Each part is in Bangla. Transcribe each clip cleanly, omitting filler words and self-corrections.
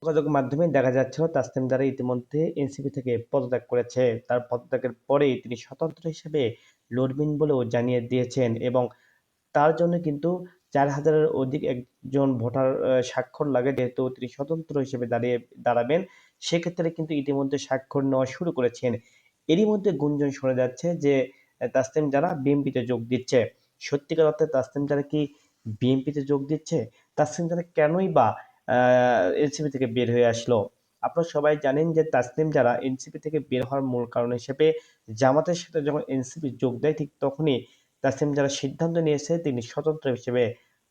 যোগাযোগ মাধ্যমে দেখা যাচ্ছিল তাসনিম জারা ইতিমধ্যে এনসিপি থেকে পদত্যাগ করেছে। তার পদত্যাগের পরেই তিনি স্বতন্ত্র হিসেবে লড়বেন বলেও জানিয়ে দিয়েছেন এবং তার জন্য কিন্তু ৪,০০০-এর অধিক একজন ভোটার স্বাক্ষর লাগে, যেহেতু তিনি স্বতন্ত্র হিসেবে দাঁড়াবেন। সেক্ষেত্রে কিন্তু ইতিমধ্যে স্বাক্ষর নেওয়া শুরু করেছেন। এরই মধ্যে গুঞ্জন শোনা যাচ্ছে যে তাসনিম জারা বিএনপিতে যোগ দিচ্ছে। সত্যিকার অর্থে তাসনিম জারা কি বিএনপিতে যোগ দিচ্ছে? তাসনিম জারা কেনই বা এনসিপি থেকে বের হয়ে আসলো? আপনারা সবাই জানেন যে তাসনিম জারা এনসিপি থেকে বের হওয়ার মূল কারণ হিসেবে জামাতের সাথে যখন এনসিপি যোগ দেয় ঠিক তখনই তাসনিম জারা সিদ্ধান্ত নিয়েছে তিনি স্বতন্ত্র হিসেবে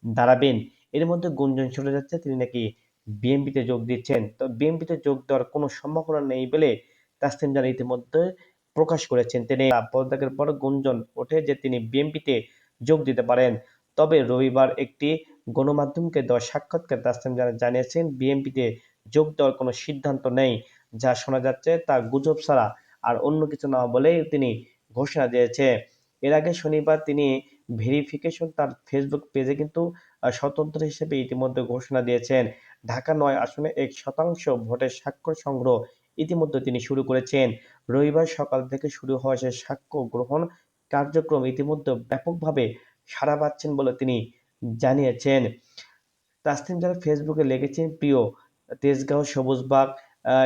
দাঁড়াবেন। এর মধ্যে গুঞ্জন শোনা যাচ্ছে তিনি নাকি বিএনপিতে যোগ দিচ্ছেন। তো বিএনপিতে যোগ দেওয়ার কোনো সম্ভাবনা নেই বলে তাসনিম জারা ইতিমধ্যে প্রকাশ করেছেন। তিনি পদত্যাগের পর গুঞ্জন ওঠে যে তিনি বিএনপিতে যোগ দিতে পারেন। তবে রবিবার একটি গণমাধ্যমকে দেওয়া সাক্ষাৎকারে তাসনিম জারা জানিয়েছেন বিএনপিতে যোগ দেওয়ার কোনো সিদ্ধান্ত নেই। যা শোনা যাচ্ছে তা গুজব ছাড়া আর অন্য কিছু না বলেই তিনি ঘোষণা দিয়েছে। এর আগে শনিবার তিনি ভেরিফিকেশন তার ফেসবুক পেজে কিন্তু স্বতন্ত্র হিসেবে ইতিমধ্যে ঘোষণা দিয়েছেন। ঢাকা ৯ আসনে ১% ভোটের স্বাক্ষর সংগ্রহ ইতিমধ্যে তিনি শুরু করেছেন। রবিবার সকাল থেকে শুরু হওয়া সে সাক্ষ্য গ্রহণ কার্যক্রম ইতিমধ্যে ব্যাপকভাবে সাড়া পাচ্ছেন বলে তিনি জানিয়েছেন। তাসনিম জারা ফেসবুকে লিখেছেন, প্রিয় তেজগাঁও সবুজবাগ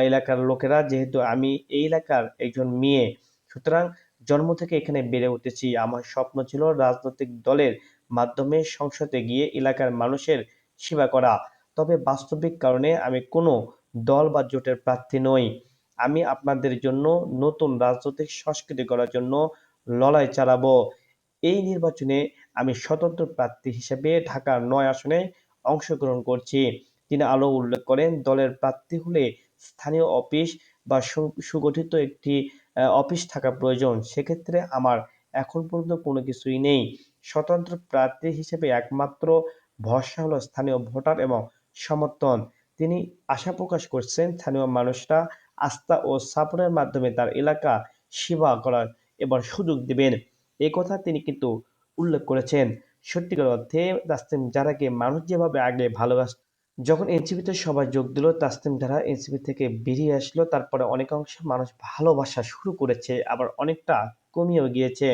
এলাকার লোকেরা, যেহেতু আমি এই এলাকার একজন মেয়ে, সুতরাং জন্ম থেকে এখানে বেড়ে উঠেছি। আমার স্বপ্ন ছিল রাজনৈতিক দলের মাধ্যমে সংসদে গিয়ে এলাকার মানুষের সেবা করা। তবে বাস্তবিক কারণে আমি কোনো দল বা জোটের প্রার্থী নই। আমি আপনাদের জন্য নতুন রাজনৈতিক সংস্কৃতি গড়ার জন্য লড়াই চালাবো। এই নির্বাচনে আমি স্বতন্ত্র প্রার্থী হিসেবে ঢাকা ৯ আসনে অংশগ্রহণ করছি। তিনি আরও উল্লেখ করেন, দলের প্রার্থী হলে স্থানীয় অফিস বা সুগঠিত একটি অফিস থাকা প্রয়োজন। সেক্ষেত্রে আমার এখন পর্যন্ত কোনো কিছুই নেই। স্বতন্ত্র প্রার্থী হিসেবে একমাত্র ভরসা হলো স্থানীয় ভোটার এবং সমর্থন। তিনি আশা প্রকাশ করছেন স্থানীয় মানুষরা আস্থা ও সাপোর্টের মাধ্যমে তার এলাকা সেবা করার এবার সুযোগ দেবেন। এ কথা তিনি কিন্তু উল্লেখ করেছেন। সত্যিকার অর্থে তাসনিম জারাকে মানুষ যেভাবে আগে ভালোবাসত, যখন এনসিপিতে সবাই যোগ দিল তাসনিম জারা এনসিপি থেকে বেরিয়ে আসলো, তারপরে অনেকাংশ মানুষ ভালোবাসা শুরু করেছে, আবার অনেকটা কমিয়েও গিয়েছে।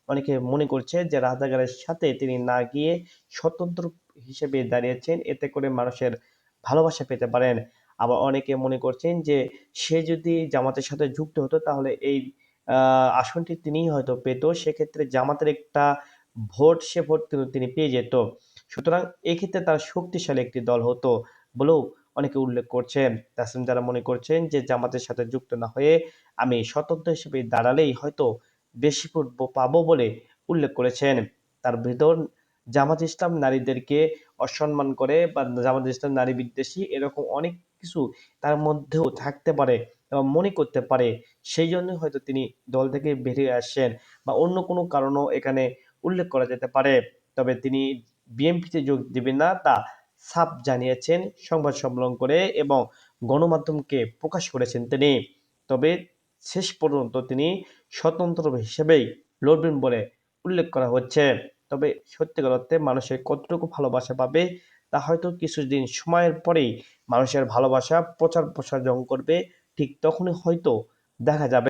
অনেকে মনে করছে যে রাজাকারের সাথে তিনি না গিয়ে স্বতন্ত্র হিসেবে দাঁড়িয়েছেন, এতে করে মানুষের ভালোবাসা পেতে পারেন। আবার অনেকে মনে করছেন যে সে যদি জামাতের সাথে যুক্ত হতো তাহলে এই আসনটি তিনিই হয়তো পেত। সেক্ষেত্রে জামাতের একটা ভোট কিন্তু তিনি পেয়ে যেত। সুতরাং এক্ষেত্রে তার শক্তিশালী একটি দল হতো বলেও অনেকে উল্লেখ করছেন। তাসনিম যারা মনে করছেন যে জামাতের সাথে যুক্ত না হয়ে আমি স্বতন্ত্র হিসেবে দাঁড়ালেই হয়তো বেশি ভোট পাবো বলে উল্লেখ করেছেন। তার ভেতর জামাত ইসলাম নারীদেরকে অসম্মান করে বা জামাত ইসলাম নারী বিদ্বেষী এরকম অনেক কিছু তার মধ্যেও থাকতে পারে এবং মনে করতে পারে। সেই জন্য হয়তো তিনি দল থেকে বেরিয়ে আসছেন বা অন্য কোনো কারণও এখানে উল্লেখ করা যেতে পারে। তবে তিনি বিএনপিতে যোগ দিবেন না তা সাফ জানিয়েছেন সংবাদ সম্মেলন করে এবং গণমাধ্যমকে প্রকাশ করেছেন তিনি। তবে শেষ পর্যন্ত তিনি স্বতন্ত্র হিসেবেই লড়বেন বলে উল্লেখ করা হচ্ছে। তবে সত্যিকার অর্থে মানুষের কতটুকু ভালোবাসা পাবে তা হয়তো কিছুদিন সময়ের পরেই মানুষের ভালোবাসা প্রচার প্রসার যখন করবে ঠিক তখনই হয়তো দেখা যাবে।